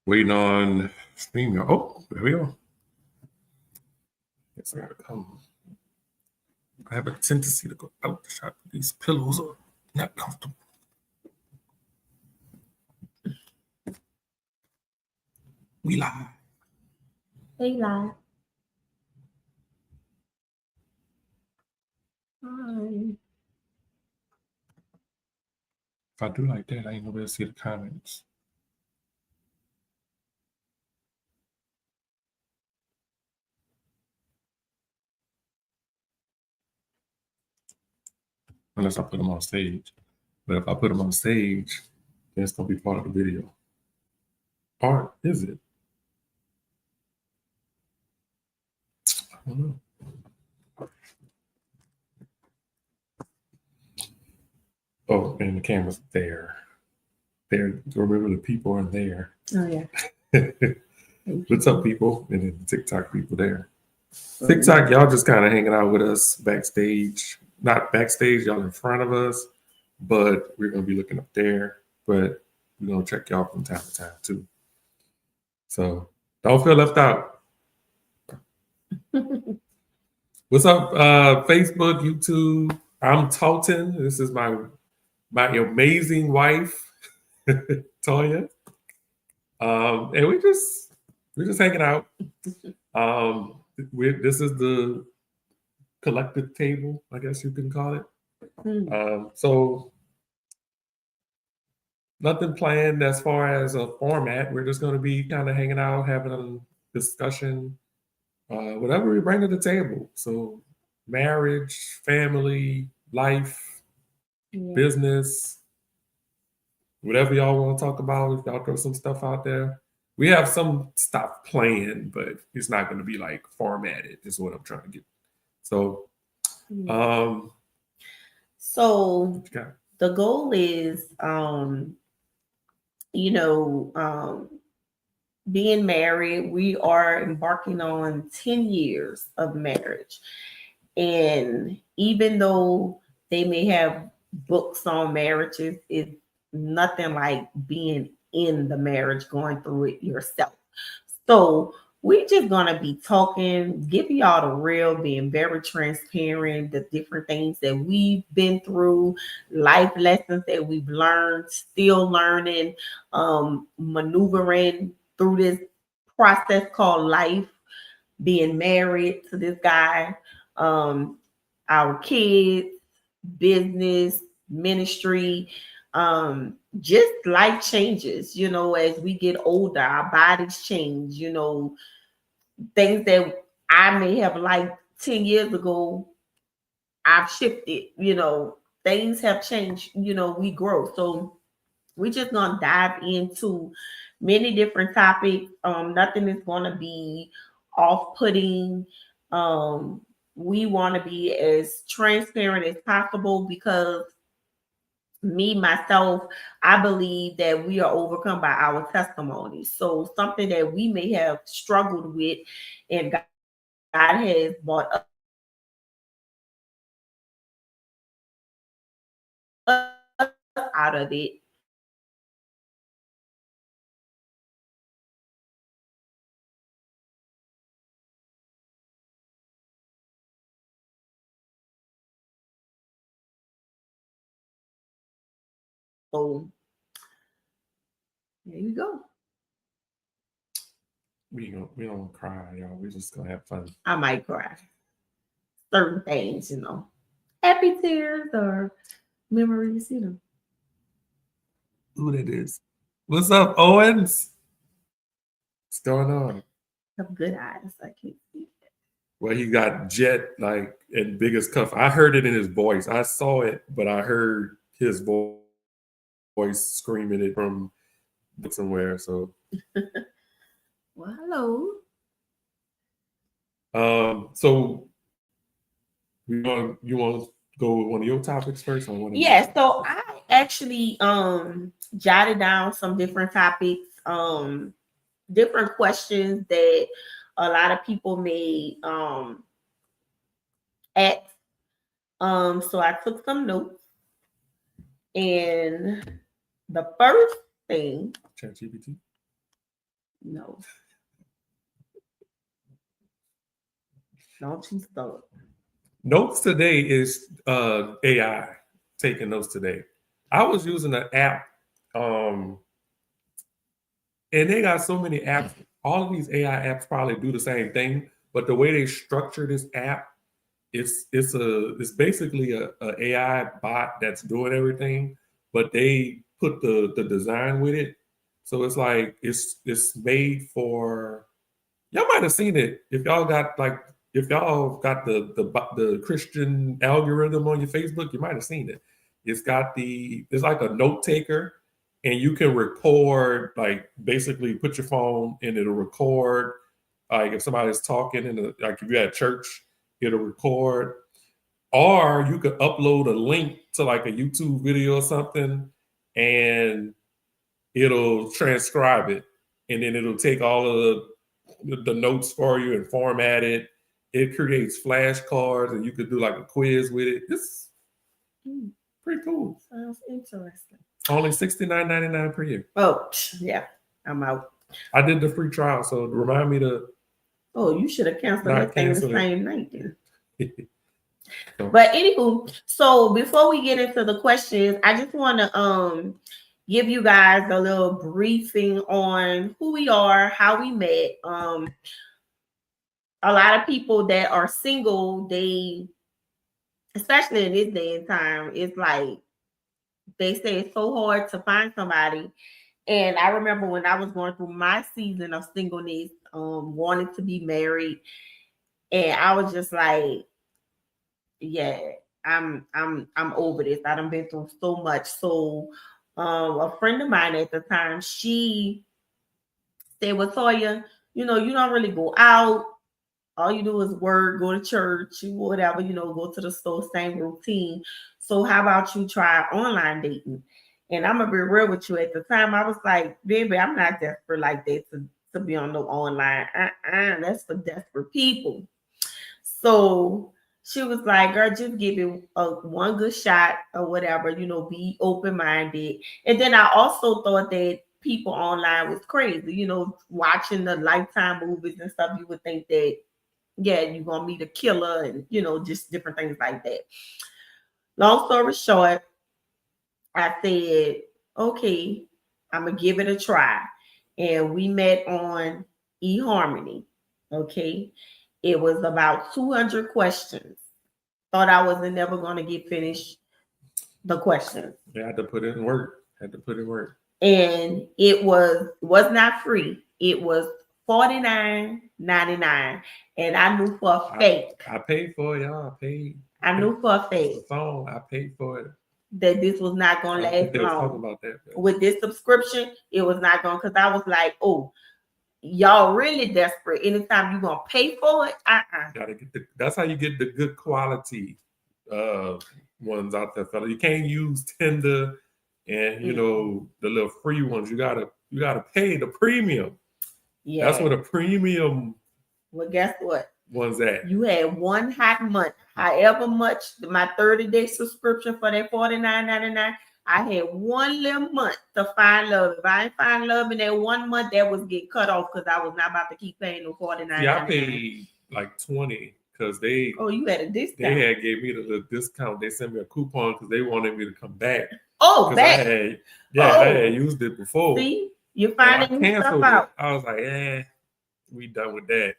Waiting on stream. Oh, there we go. Yes, I gotta come. I have a tendency to go out the shot. These pillows are not comfortable. We live. Hey, live. Hi. If I do like that, I ain't gonna be able to see the comments. Unless I put them on stage. But if I put them on stage, then it's gonna be part of the video. Or is it? I don't know. Oh, and the camera's there. There. Remember, the people are there. Oh, yeah. What's up, people? And then the TikTok people there. TikTok, y'all just kind of hanging out with us backstage. Not backstage, y'all in front of us, but we're going to be looking up there. But we're going to check y'all from time to time, too. So don't feel left out. What's up, Facebook, YouTube? I'm Talton. This is my amazing wife, Taoya. And we're just hanging out. This is the collective table, I guess you can call it. So nothing planned as far as a format. We're just going to be kind of hanging out, having a discussion, whatever we bring to the table. So marriage, family, life, business, whatever y'all want to talk about. If y'all throw some stuff out there. We have some stuff planned, but it's not going to be like formatted, is what I'm trying to get. So, the goal is, being married. We are embarking on 10 years of marriage. And even though they may have books on marriages, it's nothing like being in the marriage, going through it yourself. So we're just gonna be talking, giving y'all the real, being very transparent, the different things that we've been through, life lessons that we've learned, still learning, maneuvering through this process called life, being married to this guy, our kids, business, ministry, just life changes, as we get older, our bodies change, things that I may have liked 10 years ago, I've shifted, things have changed, we grow. So we're just gonna dive into many different topics. Nothing is gonna be off-putting. We want to be as transparent as possible because myself, I believe that we are overcome by our testimony. So something that we may have struggled with, and God has brought us out of it. So there you go. We don't cry, y'all. We're just gonna have fun. I might cry. Certain things, happy tears or memories, Who that is? What's up, Owens? What's going on? Have good eyes. I can't see it. Well, he got jet like and biggest cuff. I heard it in his voice. I saw it, but I heard his voice screaming it from somewhere. So, well, hello. So you want to go with one of your topics first? Yeah. So I actually jotted down some different topics, different questions that a lot of people may ask. So I took some notes, and the first thing, ChatGPT. No. Don't you start. Notes today is AI taking notes today. I was using an app, and they got so many apps. All of these AI apps probably do the same thing, but the way they structure this app, it's basically a AI bot that's doing everything, but they put the design with it. So it's like it's made for, y'all might have seen it if y'all got like, if y'all got the Christian algorithm on your Facebook, you might have seen it. It's like a note taker, and you can record, like basically put your phone and it'll record, like if somebody's talking like if you're at church, it'll record, or you could upload a link to like a YouTube video or something, and it'll transcribe it, and then it'll take all of the notes for you and format it. It creates flashcards, and you could do like a quiz with it. It's pretty cool. Sounds interesting. Only $69.99 per year. Oh, yeah. I'm out. I did the free trial, so remind me to. Oh, you should have canceled that thing the same night then. So. But anywho, so before we get into the questions, I just want to give you guys a little briefing on who we are, how we met. A lot of people that are single, they, especially in this day and time, it's like they say it's so hard to find somebody. And I remember when I was going through my season of singleness, wanting to be married, and I was just like, yeah, I'm over this. I done been through so much. So a friend of mine at the time, she said, well, Taoya, you don't really go out. All you do is work, go to church, whatever, go to the store, same routine. So how about you try online dating? And I'm gonna be real with you. At the time, I was like, baby, I'm not desperate like that to be on the online. That's for desperate people. So she was like, girl, just give it one good shot or whatever, be open-minded. And then I also thought that people online was crazy, watching the Lifetime movies and stuff. You would think that, yeah, you're going to meet a killer and, just different things like that. Long story short, I said, okay, I'm going to give it a try. And we met on eHarmony, okay? It was about 200 questions. Thought I wasn't never going to get finished the questions. Yeah, I had to put in work. And it was not free. It was $49.99. And I knew for a fact. I paid for it, y'all. I knew for a fact. Song, I paid for it. That this was not going to last long. Talking about that, with this subscription, it was not going, because I was like, oh, y'all really desperate. Anytime you're gonna pay for it, Gotta get that's how you get the good quality ones out there, fella. You can't use Tinder and the little free ones. You gotta pay the premium. Yeah, that's what a premium. Well, guess what? One's at. You had one hot month, however much my 30-day subscription for that $49.99. I had one little month to find love. If I ain't find love in that 1 month, that was get cut off because I was not about to keep paying no $49. Yeah, I paid like $20 because they. Oh, you had a discount. They had gave me the little discount. They sent me a coupon because they wanted me to come back. Oh, back. I had used it before. See, you're finding new stuff out. I was like, we done with that.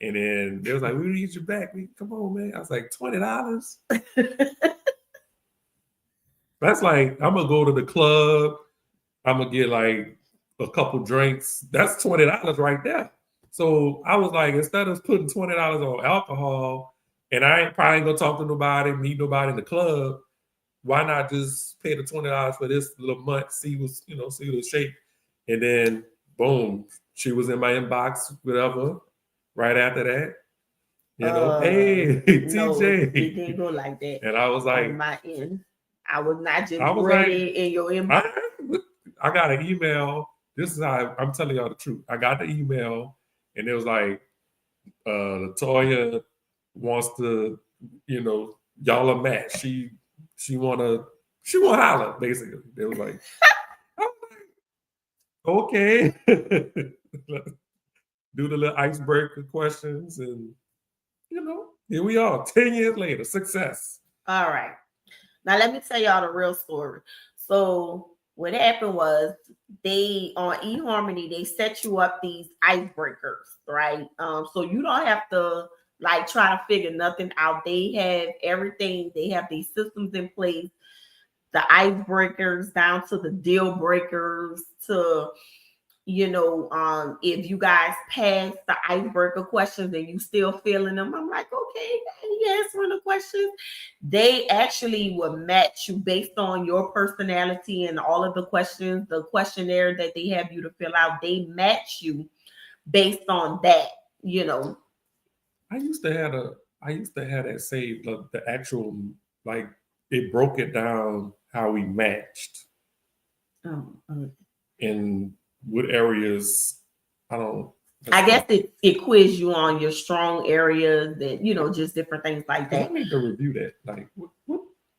And then they was like, we need you back. Come on, man. I was like, $20. That's like, I'm gonna go to the club. I'm gonna get like a couple drinks. That's $20 right there. So I was like, instead of putting $20 on alcohol, and I ain't probably gonna talk to nobody, meet nobody in the club, why not just pay the $20 for this little month, see what's shape. And then boom, she was in my inbox, whatever. Right after that, hey, TJ. No, it didn't go like that. And I was like, on my end, I was not just ready in your inbox. I got an email. This is how I'm telling y'all the truth. I got the email, and it was like, Taoya wants to, y'all a match. She wanna holler, basically. They was like, okay. do the little icebreaker questions, and here we are, 10 years later, success. All right. Now let me tell y'all the real story. So what happened was they on eHarmony, they set you up these icebreakers, right? So you don't have to like try to figure nothing out. They have everything, they have these systems in place, the icebreakers down to the deal breakers to if you guys pass the icebreaker questions and you still feeling them, I'm like, okay, he answering the questions. They actually will match you based on your personality and all of the questions, the questionnaire that they have you to fill out. They match you based on that. I used to have that saved, like, the actual, like, it broke it down how we matched. In what areas. I guess it quiz you on your strong areas and just different things like that. I need to review that. Like what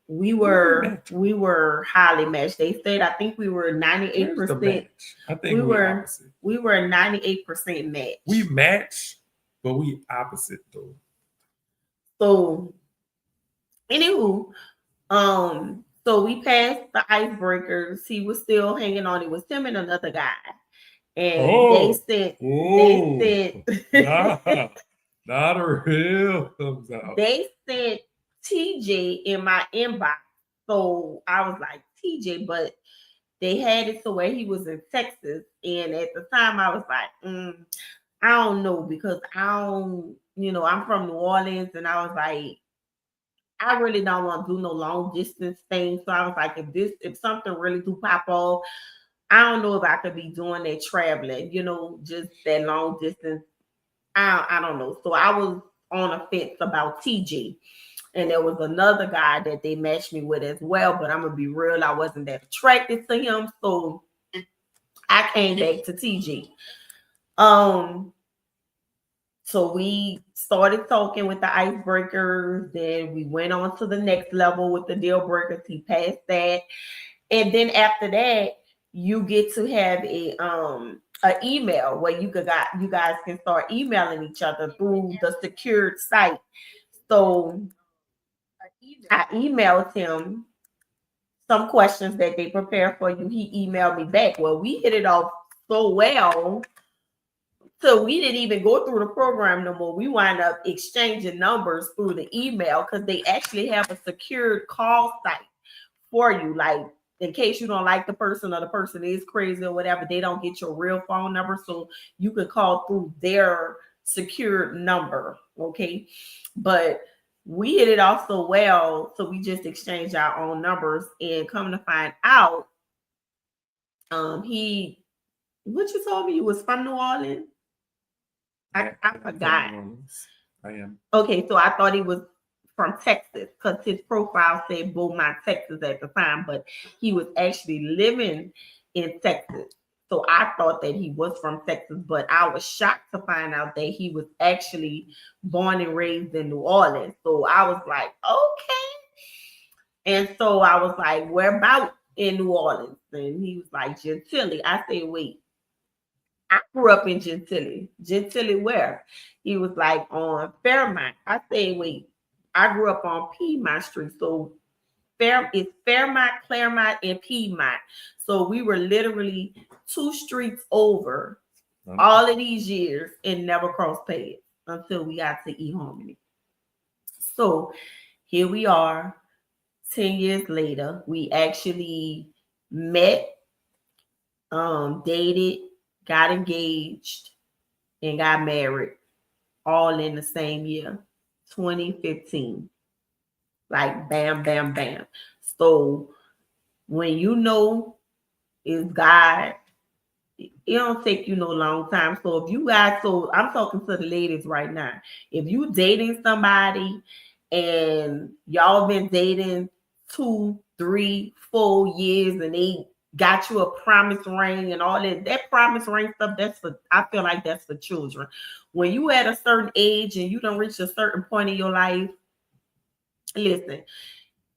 we were highly matched. They said I think we were 98%. I think we were opposite. We were 98% matched. We match, but we opposite though. So anywho, so we passed the icebreakers. He was still hanging on. It was him and another guy. And they said not a real thumbs out. They sent TJ in my inbox. So I was like, TJ, but they had it to where he was in Texas. And at the time I was like, I don't know, because I'm from New Orleans, and I was like, I really don't want to do no long distance thing. So I was like, if something really do pop off, I don't know if I could be doing that traveling, just that long distance. I don't know. So I was on a fence about TJ. And there was another guy that they matched me with as well. But I'm going to be real, I wasn't that attracted to him. So I came back to TJ. So we started talking with the icebreakers. Then we went on to the next level with the deal breakers. He passed that. And then after that, you get to have an email where you guys can start emailing each other through the secured site. So I emailed him some questions that they prepared for you. He emailed me back. Well, we hit it off so well, so we didn't even go through the program no more. We wind up exchanging numbers through the email, because they actually have a secured call site for you. Like, in case you don't like the person, or the person is crazy or whatever, they don't get your real phone number. So you can call through their secured number. Okay. But we hit it off so well. So we just exchanged our own numbers, and come to find out, what you told me, you was from New Orleans? I forgot. I am. Okay. So I thought he was from Texas, because his profile said Beaumont, Texas at the time, but he was actually living in Texas. So I thought that he was from Texas, but I was shocked to find out that he was actually born and raised in New Orleans. So I was like, okay. And so I was like, where about in New Orleans? And he was like, Gentilly. I said, wait, I grew up in Gentilly. Gentilly where? He was like, on Fairmont. I said, wait, I grew up on Piedmont Street. So it's Fairmont, Claremont, and Piedmont. So we were literally 2 streets over all of these years and never crossed paths until we got to eHarmony. So here we are, 10 years later. We actually met, dated, got engaged, and got married all in the same year, 2015. Like bam, bam, bam. So when it's God, it don't take you no long time. So if you guys, so I'm talking to the ladies right now. If you dating somebody and y'all been dating 2, 3, 4 years, and they got you a promise ring and all that promise ring stuff, I feel like that's for children. When you at a certain age and you don't reach a certain point in your life, listen,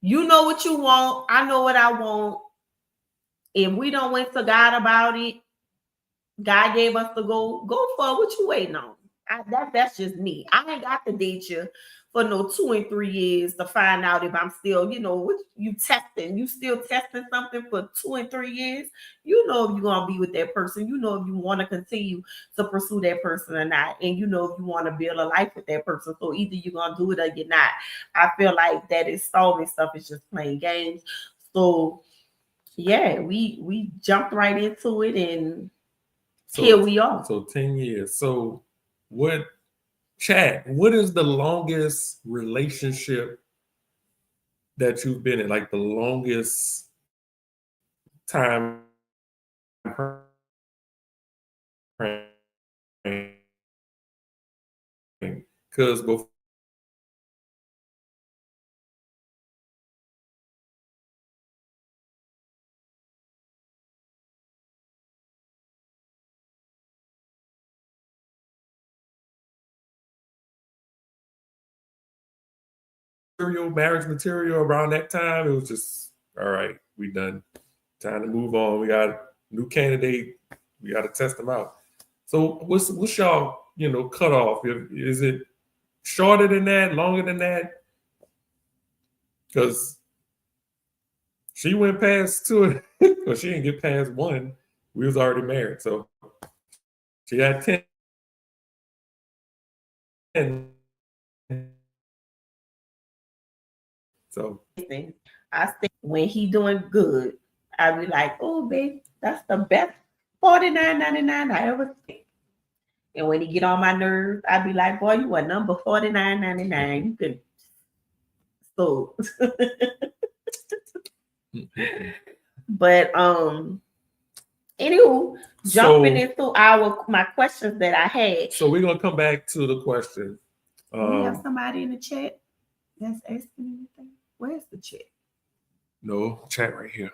you know what you want. I know what I want. If we don't went to God about it, God gave us to go for it. What you waiting on? That's just me. I ain't got to date you for no 2 and 3 years to find out if I'm still, what you testing. You still testing something for 2 and 3 years. You know if you're gonna be with that person. You know if you want to continue to pursue that person or not, and you know if you want to build a life with that person. So either you're gonna do it or you're not. I feel like that is solving stuff. Is just playing games. So yeah, we jumped right into it and. So, here we are. So 10 years. So what is the longest relationship that you've been in? Like the longest time because before marriage material around that time, it was just all right, we done. Time to move on. We got a new candidate. We got to test them out. So what's y'all cutoff? Is it shorter than that, longer than that? Because she went past 2, but she didn't get past 1. We was already married, so she had 10. So I think when he doing good, I be like, oh babe, that's the best $49.99 I ever seen. And when he get on my nerves, I be like, boy, you a number $49.99. You can so but anywho, jumping into my questions that I had. So we're gonna come back to the question. We have somebody in the chat that's asking anything. Where's the chat? No, chat right here.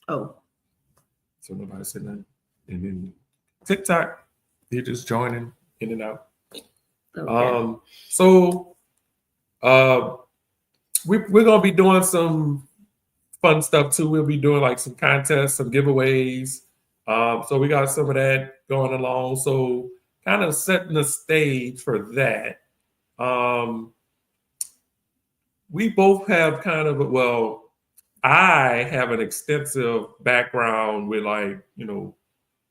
Oh. So nobody said nothing. And then TikTok, they're just joining in and out. Okay. So we're gonna be doing some fun stuff too. We'll be doing like some contests, some giveaways. So we got some of that going along. So kind of setting the stage for that. We both have kind of I have an extensive background with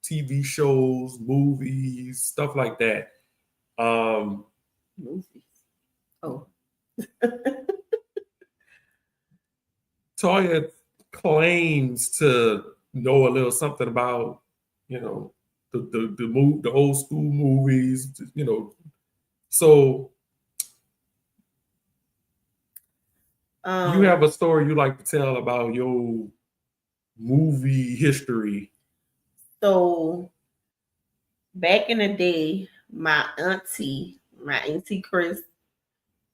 TV shows, movies, stuff like that. Movies. Oh. Taoya claims to know a little something about, the old school movies, So you have a story you like to tell about your movie history. So back in the day, my auntie Chris,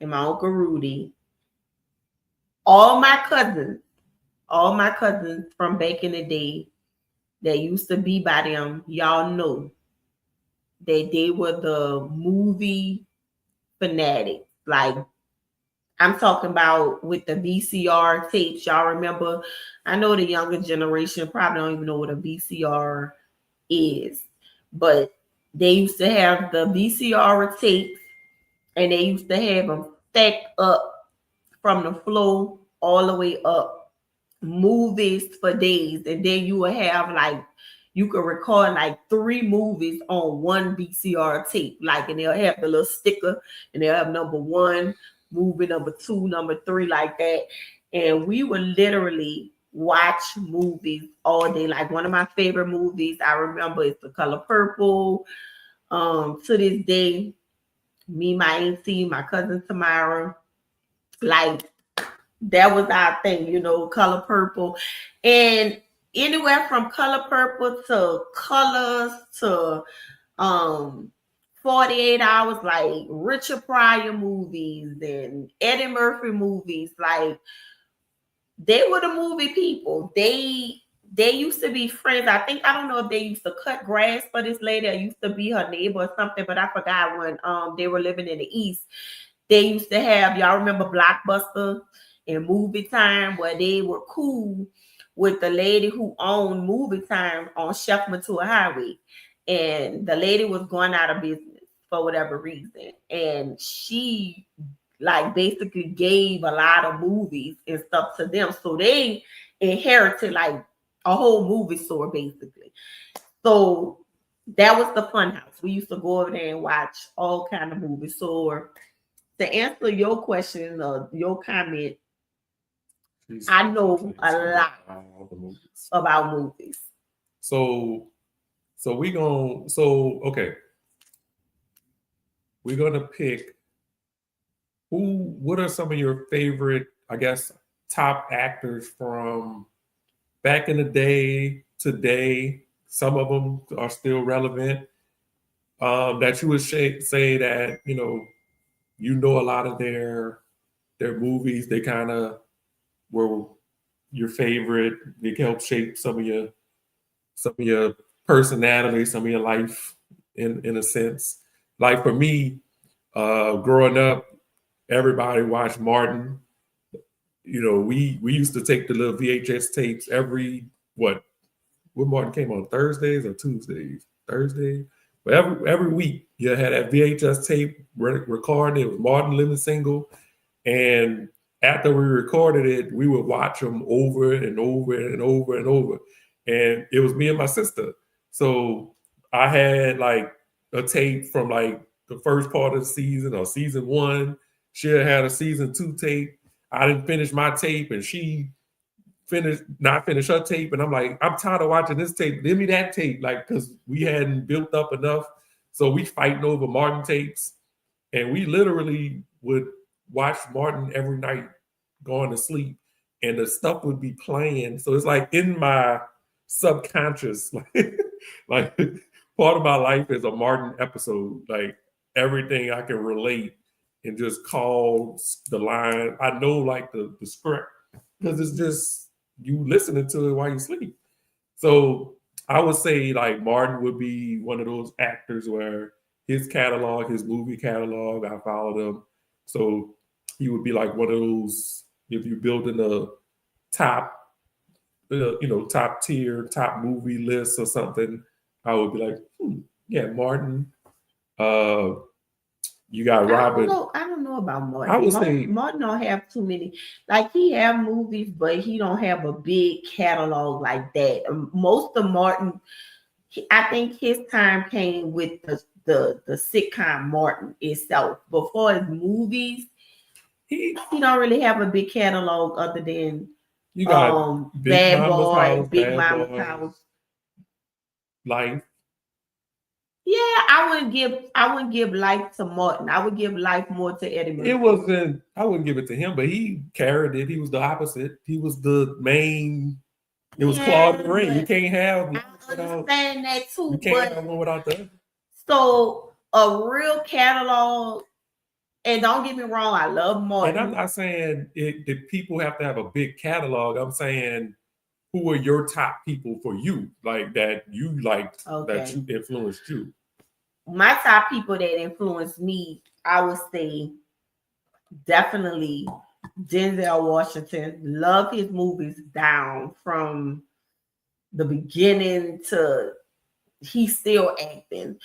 and my uncle Rudy, all my cousins from back in the day that used to be by them, y'all know that they were the movie fanatics. Like I'm talking about with the VCR tapes. Y'all remember? I know the younger generation probably don't even know what a VCR is, but they used to have the VCR tapes and they used to have them stacked up from the floor all the way up, movies for days. And then you would have you could record 3 movies on one VCR tape, and they'll have the little sticker and they'll have number 1, movie number 2, number 3, like that. And we would literally watch movies all day. Like one of my favorite movies I remember is The Color Purple. To this day, me, my auntie, my cousin Tamara, that was our thing, Color Purple. And anywhere from Color Purple to Colors to 48 Hours, like Richard Pryor movies and Eddie Murphy movies, they were the movie people. They used to be friends. I don't know if they used to cut grass for this lady. I used to be her neighbor or something, but I forgot when they were living in the East. They used to have, y'all remember Blockbuster and Movie Time, where they were cool with the lady who owned Movie Time on Chef Matua Highway. And the lady was going out of business for whatever reason. And she like basically gave a lot of movies and stuff to them. So they inherited like a whole movie store basically. So that was the fun house. We used to go over there and watch all kind of movies. So to answer your question or your comment, I know a lot about movies. So okay. We're gonna pick what are some of your favorite, I guess, top actors from back in the day, today. Some of them are still relevant. That you would say that you know a lot of their movies. They kind of were your favorite. They helped shape some of your personality, some of your life, in a sense. Like for me, growing up, everybody watched Martin. We used to take the little VHS tapes every what Martin came on Thursdays or Tuesdays, Thursdays. But every week you had that VHS tape recording. It was Martin living single, and after we recorded it, we would watch them over and over and over and over. And it was me and my sister. So I had like a tape from like the first part of the season or season 1. She had a season 2 tape. I didn't finish my tape, and she not finish her tape. And I'm like, I'm tired of watching this tape. Give me that tape, like, because we hadn't built up enough. So we fighting over Martin tapes, and we literally would watch Martin every night going to sleep, and the stuff would be playing. So it's like in my subconscious, like part of my life is a Martin episode. Like everything I can relate and just call the line. I know like the script because it's just you listening to it while you sleep. So I would say like Martin would be one of those actors where his catalog, his movie catalog, I followed him. So he would be like one of those, if you're building a top, top tier, top movie list or something, I would be like, yeah, Martin. You got Robin. I don't know about Martin. I would say Martin don't have too many. Like he have movies, but he don't have a big catalog like that. Most of Martin, I think his time came with the sitcom Martin itself. Before his movies, he don't really have a big catalog other than you got Bad Boy, Big Mama's House, Life. Yeah, I wouldn't give Life to Martin. I would give Life more to Eddie Murphy. I wouldn't give it to him, but he carried it. He was the opposite. He was the main. It was Claude and Ray. You can't have. I understand that too. You can't have one without the other. So a real catalog, and don't get me wrong, I love Martin. And I'm not saying that people have to have a big catalog. I'm saying who are your top people for you, like that you liked, that you influenced you? My top people that influenced me, I would say definitely Denzel Washington. Love his movies down from the beginning to he's still acting.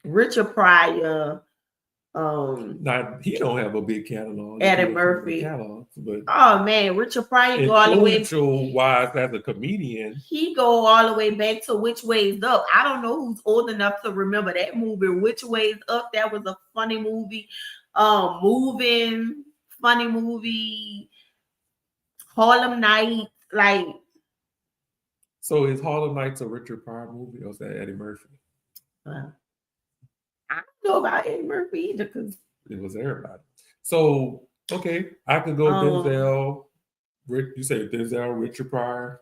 Richard Pryor. Now he don't have a big catalog. Eddie Murphy. But oh man, Richard Pryor go all the way. Wise as a comedian, he go all the way back to Which Way Is Up. I don't know who's old enough to remember that movie. Which Way Is Up? That was a funny movie. Moving, funny movie. Harlem Nights, like. So is Harlem Nights a Richard Pryor movie, or is that Eddie Murphy? I don't know about Eddie Murphy either because it was everybody. So okay, I could go Denzel. You say Denzel, Richard Pryor,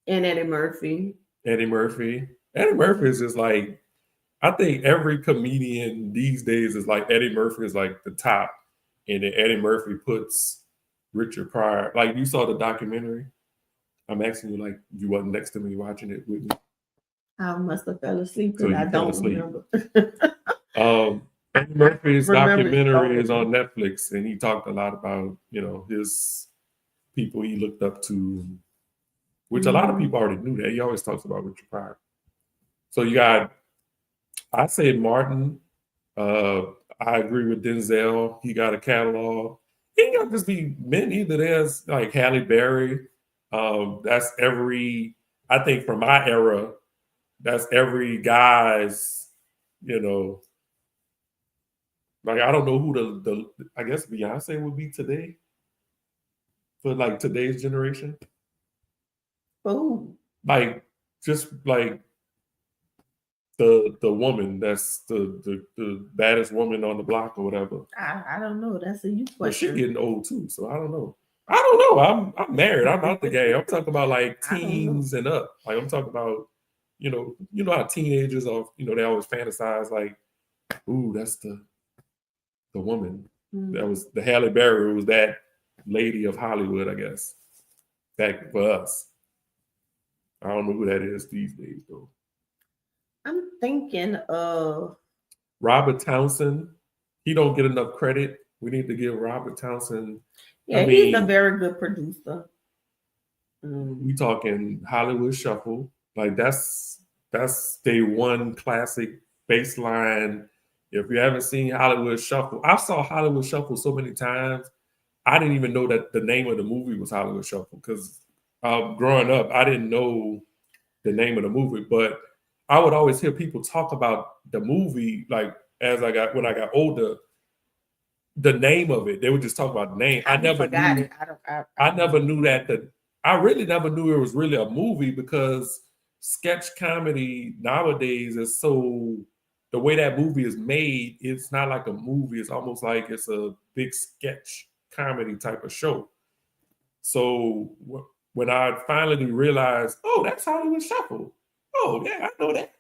and Eddie Murphy. Eddie Murphy is just like, I think every comedian these days is like Eddie Murphy is like the top, and then Eddie Murphy puts Richard Pryor. Like you saw the documentary. I'm asking you like you wasn't next to me watching it with me. I must have fell asleep because I don't remember. Eddie Murphy's documentary is on Netflix, and he talked a lot about his people he looked up to, which a lot of people already knew that. He always talks about Richard Pryor. So you got, I say Martin. I agree with Denzel. He got a catalog. He ain't got to just be men either. There's like Halle Berry. That's every, I think from my era, that's every guy's, like I don't know who the I guess Beyonce would be today for like today's generation. Oh, Like just like the woman that's the baddest woman on the block or whatever. I don't know. That's a you But she question. getting old too, so I don't know. I don't know. I'm married. I'm out the game. I'm talking about like I don't know. teens and up. Like I'm talking about, you know how teenagers are, they always fantasize like, ooh, that's the woman. That was the Halle Berry was that lady of Hollywood, I guess. Back for us. I don't know who that is these days though. I'm thinking of Robert Townsend. He don't get enough credit. We need to give Robert Townsend. Yeah, he's a very good producer. We talking Hollywood Shuffle. Like that's day one classic baseline. If you haven't seen Hollywood Shuffle, I saw Hollywood Shuffle so many times. I didn't even know that the name of the movie was Hollywood Shuffle because growing up, I didn't know the name of the movie. But I would always hear people talk about the movie like when I got older. The name of it, they would just talk about the name. I never forgot knew. it. I never knew that. I really never knew it was really a movie because sketch comedy nowadays is so. The way that movie is made, it's not like a movie. It's almost like it's a big sketch comedy type of show. So when I finally realized, oh, that's Hollywood Shuffle. Oh yeah, I know that.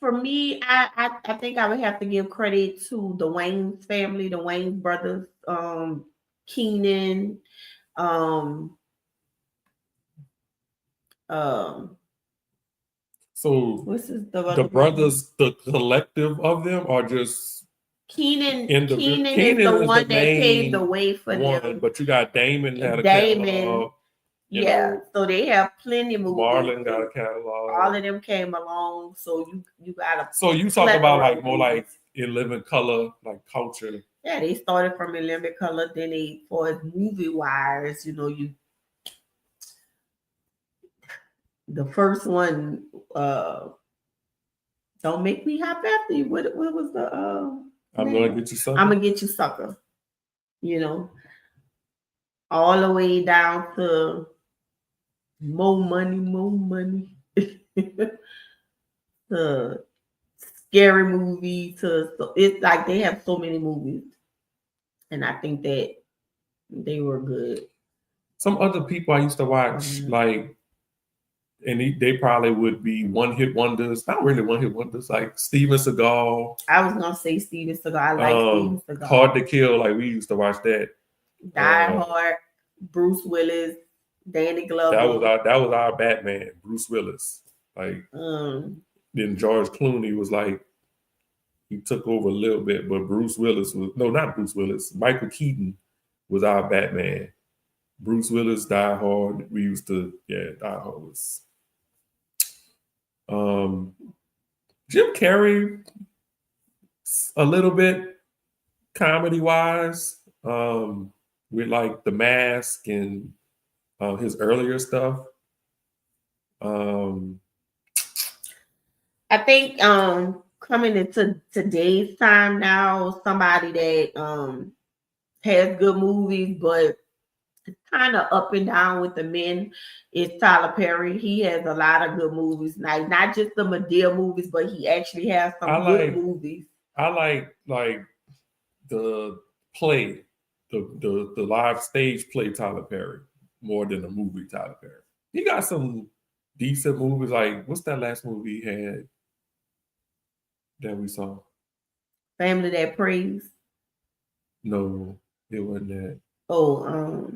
For me, I think I would have to give credit to the Wayans family, the Wayans brothers, Keenan, so what's the brothers, the collective of them are just Keenan is the one that paved the way for them. But you got Damon had a catalog. So they have plenty of movies. Marlon got a catalog. All of them came along, so you got a. So you talk about like more like in living color, like culture. Yeah, they started from In Living Color. Then they, for movie wise, the first one, Don't Make Me Hop After You. What was the I'm Gonna Get You Sucker. I'm Gonna Get You Sucker. All the way down to More Money. The scary movie it's like they have so many movies. And I think that they were good. Some other people I used to watch, like, and they probably would be one-hit wonders. Not really one-hit wonders, like Steven Seagal. I was gonna say Steven Seagal. I like Steven Seagal. Hard to Kill, like we used to watch that. Die Hard, Bruce Willis, Danny Glover. That was our Batman, Bruce Willis. Like then George Clooney was like, he took over a little bit, but Bruce Willis was not Bruce Willis. Michael Keaton was our Batman. Bruce Willis, Die Hard. We used to, Die Hard was. Jim Carrey, a little bit comedy wise, with like The Mask and his earlier stuff. I think coming into today's time now, somebody that has good movies, but it's kind of up and down with the men is Tyler Perry. He has a lot of good movies, like not just the Madea movies, but he actually has some good movies. I like the play, the live stage play Tyler Perry more than the movie Tyler Perry. He got some decent movies. Like what's that last movie he had that we saw? Family That Prays. No, it wasn't that. Oh,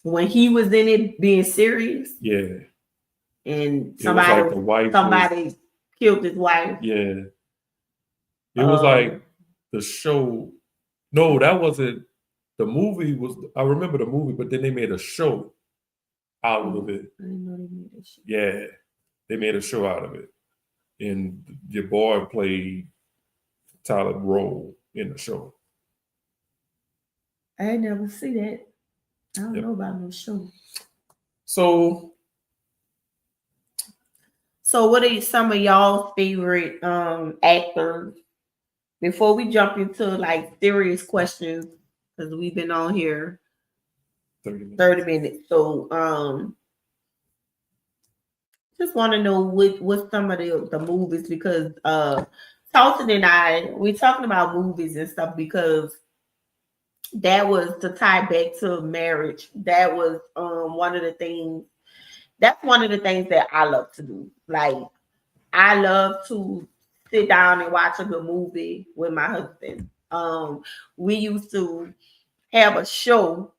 when he was in it being serious. Yeah. And somebody killed his wife. Yeah. It was like the show. No, that wasn't. The movie was, I remember the movie, but then they made a show out of it. I didn't know they made that shit. Yeah, they made a show out of it, and your boy played Tyler role in the show. I ain't never see that. I don't Yep. know about no show. So what are some of y'all's favorite actors? Before we jump into like serious questions, because we've been on here 30 minutes. So just want to know what some of the movies, because Talton and I, we talking about movies and stuff, because that was to tie back to marriage. That was one of the things. That's one of the things that I love to do. Like, I love to sit down and watch a good movie with my husband. We used to have a show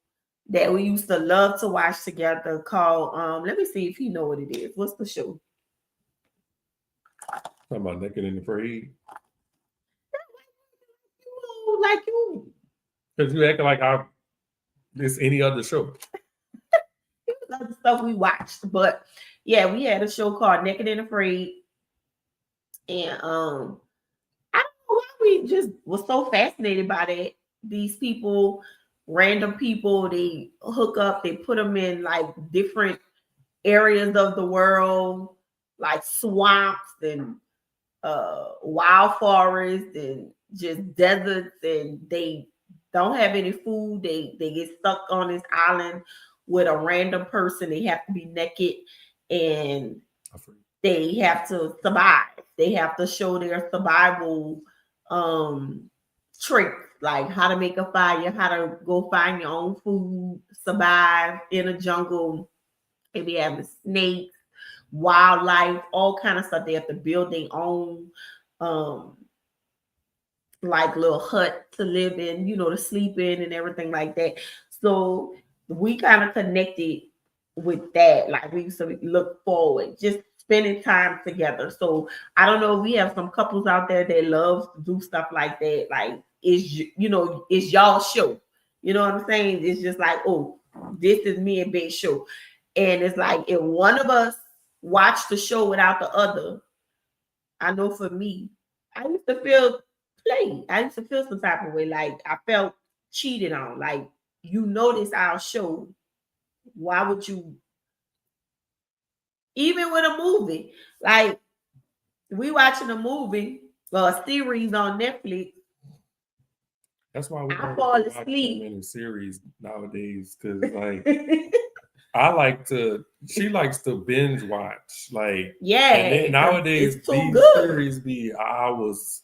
that we used to love to watch together called let me see if you know what it is. What's the show? talking about Naked and Afraid. Like you. Because you acting like it's any other show. It was other stuff we watched. But yeah, we had a show called Naked and Afraid. And I don't know why we just was so fascinated by that. These people, random people, they hook up, they put them in like different areas of the world, like swamps and wild forests and just deserts, and they don't have any food. They get stuck on this island with a random person. They have to be naked and they have to survive. They have to show their survival traits, like how to make a fire, how to go find your own food, survive in a jungle, maybe having snakes, wildlife, all kind of stuff. They have to build their own like little hut to live in, to sleep in and everything like that. So we kind of connected with that. Like, we used to look forward, just spending time together. So I don't know, we have some couples out there that love to do stuff like that. Like, it's y'all show. You know what I'm saying? It's just like, oh, this is me and Ben's show. And it's like, if one of us watch the show without the other, I know for me, I used to feel played. I used to feel some type of way. Like, I felt cheated on. Like, this our show. Why would you? Even with a movie, like, we watching a movie or a series on Netflix. That's why we don't fall watch asleep that many series nowadays. Because like, she likes to binge watch. Like, yeah. And then nowadays these series be hours.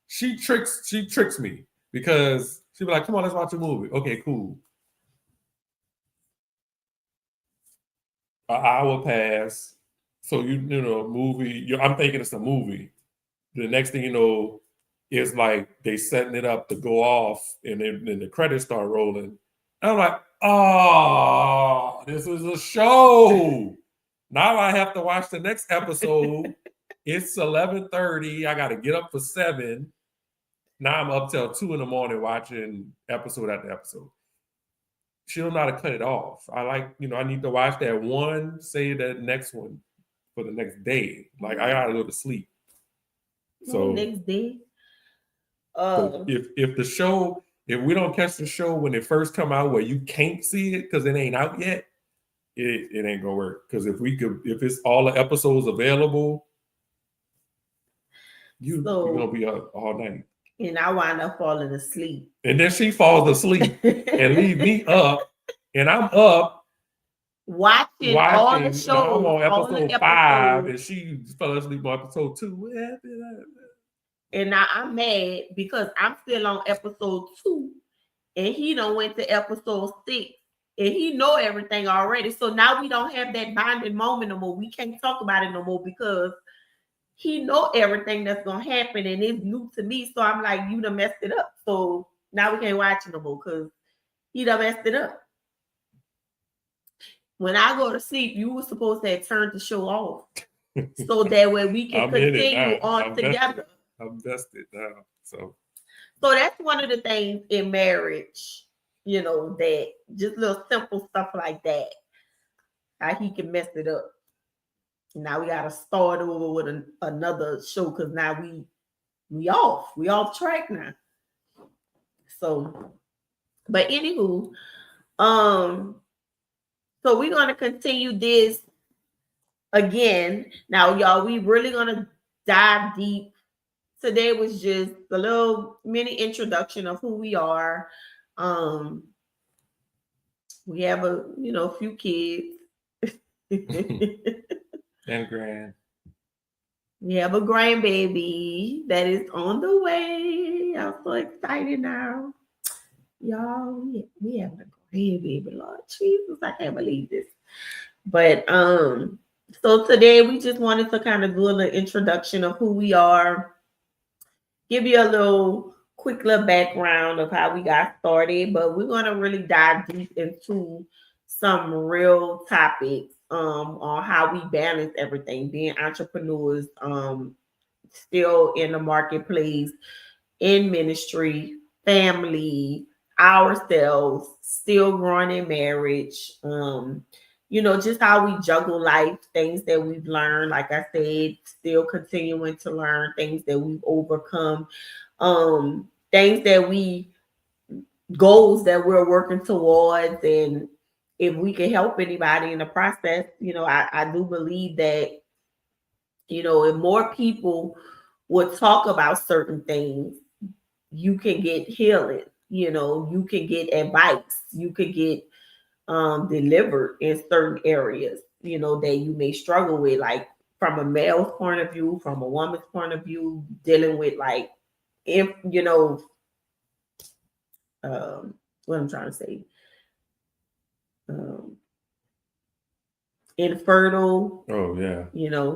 She tricks me because she be like, "Come on, let's watch a movie." Okay, cool. An hour pass. So movie. I'm thinking it's a movie. The next thing you know, it's like they setting it up to go off, and then the credits start rolling. And I'm like, oh, this is a show. Now I have to watch the next episode. It's 11:30. I got to get up for 7. Now I'm up till 2 a.m. watching episode after episode. She don't know how to cut it off. I need to watch that one, say that next one for the next day. Like, I gotta go to sleep. So next day. If we don't catch the show when it first come out, where you can't see it because it ain't out yet, it ain't gonna work. Because if it's all the episodes available, you're gonna be up all night. And I wind up falling asleep. And then she falls asleep and leave me up, and I'm up watching all the shows. Now I'm on episode 5, and she fell asleep on episode 2. And now I'm mad because I'm still on episode 2, and he done went to episode 6, and he know everything already. So now we don't have that bonding moment no more. We can't talk about it no more because he know everything that's gonna happen, and it's new to me. So I'm like, you done messed it up. So now we can't watch it no more because he done messed it up. When I go to sleep, you were supposed to have turned the show off so that way we can continue on together. I'm vested now. So that's one of the things in marriage that just little simple stuff like that. How he can mess it up. Now we gotta start over with another show because now we off track now. So, but anywho, um, so we're gonna continue this again. Now, y'all, we really gonna dive deep. Today was just a little mini introduction of who we are. Um, we have a few kids. And grand. We have a grandbaby that is on the way. I'm so excited now. Y'all, we have a grandbaby. Lord Jesus, I can't believe this. But so today we just wanted to kind of do an introduction of who we are, give you a little quick little background of how we got started, but we're gonna really dive deep into some real topics on how we balance everything, being entrepreneurs, still in the marketplace, in ministry, family, ourselves, still growing in marriage, just how we juggle life, things that we've learned, like I said, still continuing to learn, things that we've overcome, things that goals that we're working towards, and if we can help anybody in the process, I do believe that, if more people would talk about certain things, you can get healing, you can get advice, you could get delivered in certain areas, that you may struggle with, like from a male's point of view, from a woman's point of view, dealing with like, if what I'm trying to say, um, infertile. Oh yeah.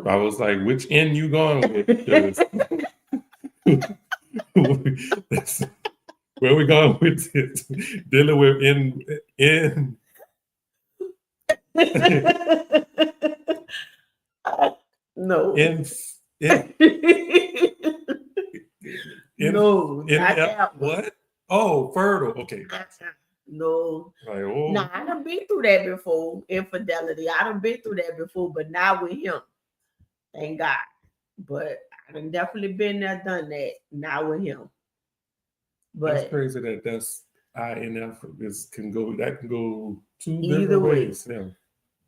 I was like, which end you going with? Where we going with it? Dealing with in No. No, not that one. What? Oh, fertile. Okay. No. Like, oh. Nah, I done been through that before. Infidelity. I done been through that before, but not with him. Thank God. But I done definitely been there, done that. Not with him. But that's crazy that's INF can go two either different way. ways. Yeah.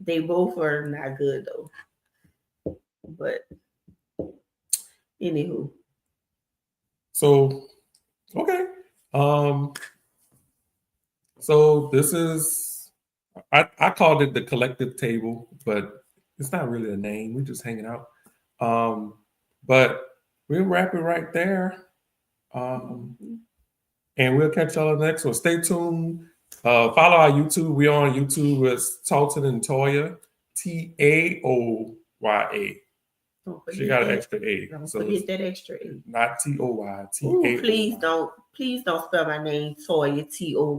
They both are not good though. But anywho. So okay. So this is I called it the collective table, but it's not really a name. We're just hanging out. But we'll wrap it right there. And we'll catch y'all on the next one. Stay tuned. Follow our YouTube. We're on YouTube with Talton and Taoya. Taoya. She got an extra A. Don't forget that extra A. Not Toy. Please don't spell my name Toya Toya or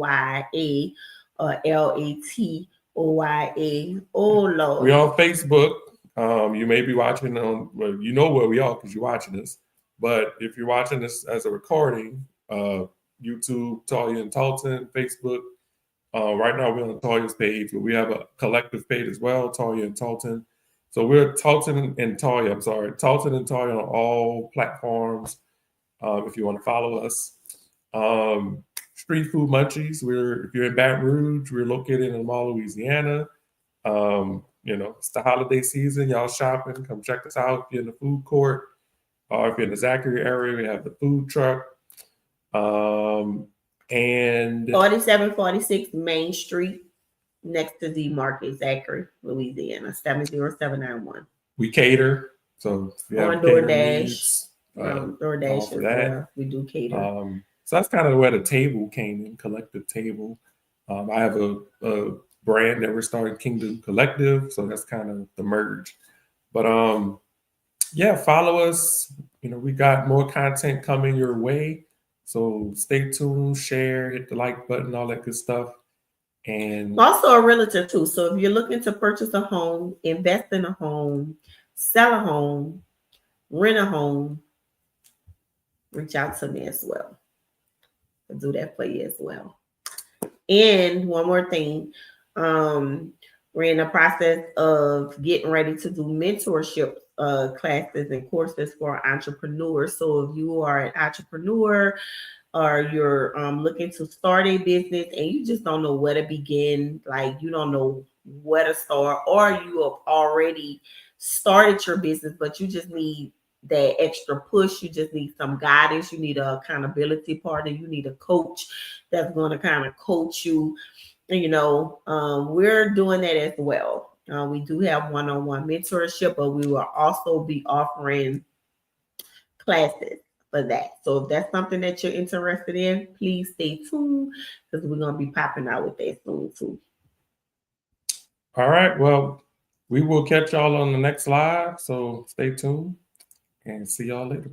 Latoya. Oh Lord. We're on Facebook. You may be watching on, well, you know where we are because you're watching us. But if you're watching this as a recording, YouTube, Taoya and Talton, Facebook. Right now we're on Taoya's page, but we have a collective page as well, Taoya and Talton. So we're Talton and Taoya. I'm sorry, Talton and Taoya on all platforms. If you want to follow us, Street Food Munchies. If you're in Baton Rouge, we're located in the Mall, Louisiana. It's the holiday season. Y'all shopping? Come check us out. If you're in the food court, or if you're in the Zachary area, we have the food truck. And 4746 Main Street, next to D Market, Zachary, Louisiana, 70791. We cater, so on DoorDash, DoorDash as well. We do cater. So that's kind of where the table came in, collective table. I have a brand that we're starting, Kingdom Collective, so that's kind of the merge. But follow us. We got more content coming your way. So stay tuned, share, hit the like button, all that good stuff. And also a realtor too. So if you're looking to purchase a home, invest in a home, sell a home, rent a home, reach out to me as well. I'll do that for you as well. And one more thing, we're in the process of getting ready to do mentorship classes and courses for entrepreneurs. So if you are an entrepreneur or you're looking to start a business and you just don't know where to begin, like you don't know where to start, or you have already started your business, but you just need that extra push, you just need some guidance, you need a accountability partner, you need a coach that's going to kind of coach you, we're doing that as well. We do have one-on-one mentorship, but we will also be offering classes for that. So if that's something that you're interested in, please stay tuned because we're going to be popping out with that soon too. All right. Well, we will catch y'all on the next live. So stay tuned and see y'all later.